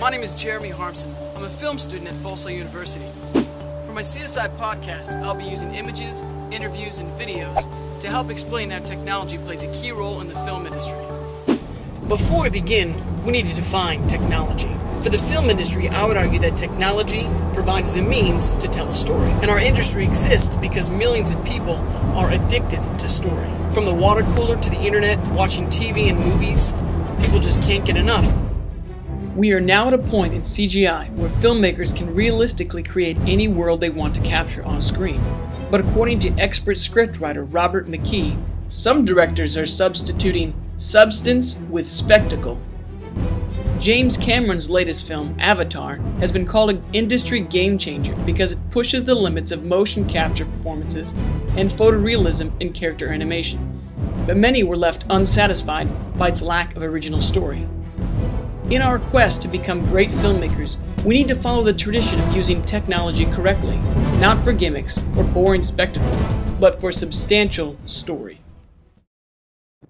My name is Jeremy Harmson. I'm a film student at Full Sail University. For my CSI Podcast, I'll be using images, interviews, and videos to help explain how technology plays a key role in the film industry. Before we begin, we need to define technology. For the film industry, I would argue that technology provides the means to tell a story. And our industry exists because millions of people are addicted to story. From the water cooler to the internet, watching TV and movies, people just can't get enough. We are now at a point in CGI where filmmakers can realistically create any world they want to capture on screen. But according to expert scriptwriter Robert McKee, some directors are substituting substance with spectacle. James Cameron's latest film, Avatar, has been called an industry game changer because it pushes the limits of motion capture performances and photorealism in character animation. But many were left unsatisfied by its lack of original story. In our quest to become great filmmakers, we need to follow the tradition of using technology correctly, not for gimmicks or boring spectacle, but for substantial story.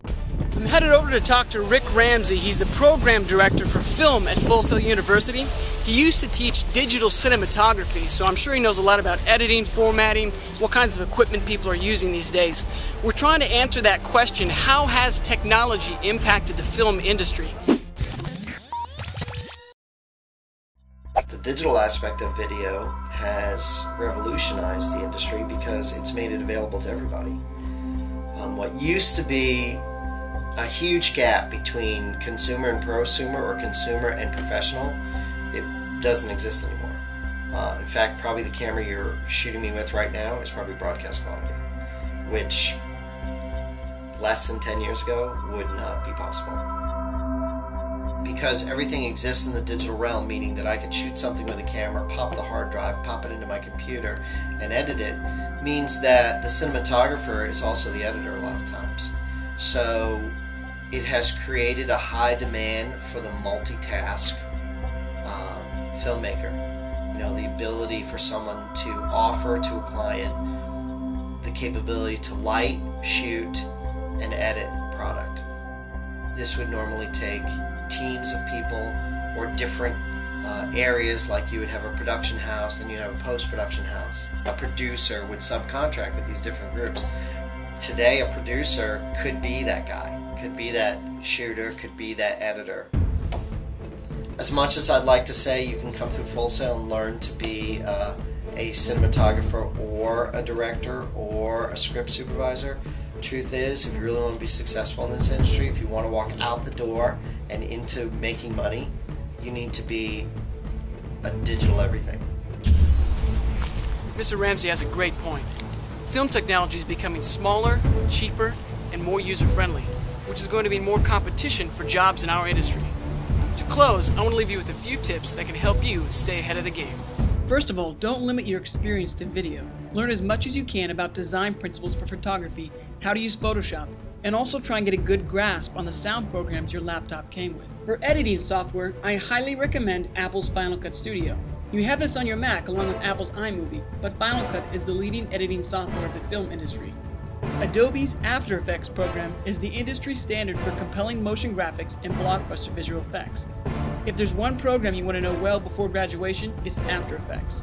I'm headed over to talk to Rick Ramsey. He's the program director for film at Full Sail University. He used to teach digital cinematography, so I'm sure he knows a lot about editing, formatting, what kinds of equipment people are using these days. We're trying to answer that question: how has technology impacted the film industry? The digital aspect of video has revolutionized the industry because it's made it available to everybody. What used to be a huge gap between consumer and prosumer, or consumer and professional, it doesn't exist anymore. In fact, probably the camera you're shooting me with right now is probably broadcast quality, which less than 10 years ago would not be possible. Because everything exists in the digital realm, meaning that I could shoot something with a camera, pop the hard drive, pop it into my computer, and edit it, means that the cinematographer is also the editor a lot of times. So it has created a high demand for the multitask filmmaker. You know, the ability for someone to offer to a client the capability to light, shoot, and edit a product. This would normally take teams of people or different areas, like you would have a production house, then you'd have a post-production house. A producer would subcontract with these different groups. Today, a producer could be that guy, could be that shooter, could be that editor. As much as I'd like to say you can come through Full Sail and learn to be a cinematographer or a director or a script supervisor, truth is, if you really want to be successful in this industry, if you want to walk out the door and into making money, you need to be a digital everything. Mr. Ramsey has a great point. Film technology is becoming smaller, cheaper, and more user-friendly, which is going to mean more competition for jobs in our industry. To close, I want to leave you with a few tips that can help you stay ahead of the game. First of all, don't limit your experience to video. Learn as much as you can about design principles for photography, how to use Photoshop, and also try and get a good grasp on the sound programs your laptop came with. For editing software, I highly recommend Apple's Final Cut Studio. You have this on your Mac along with Apple's iMovie, but Final Cut is the leading editing software of the film industry. Adobe's After Effects program is the industry standard for compelling motion graphics and blockbuster visual effects. If there's one program you want to know well before graduation, it's After Effects.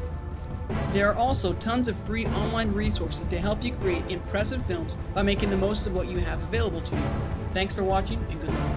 There are also tons of free online resources to help you create impressive films by making the most of what you have available to you. Thanks for watching, and good luck.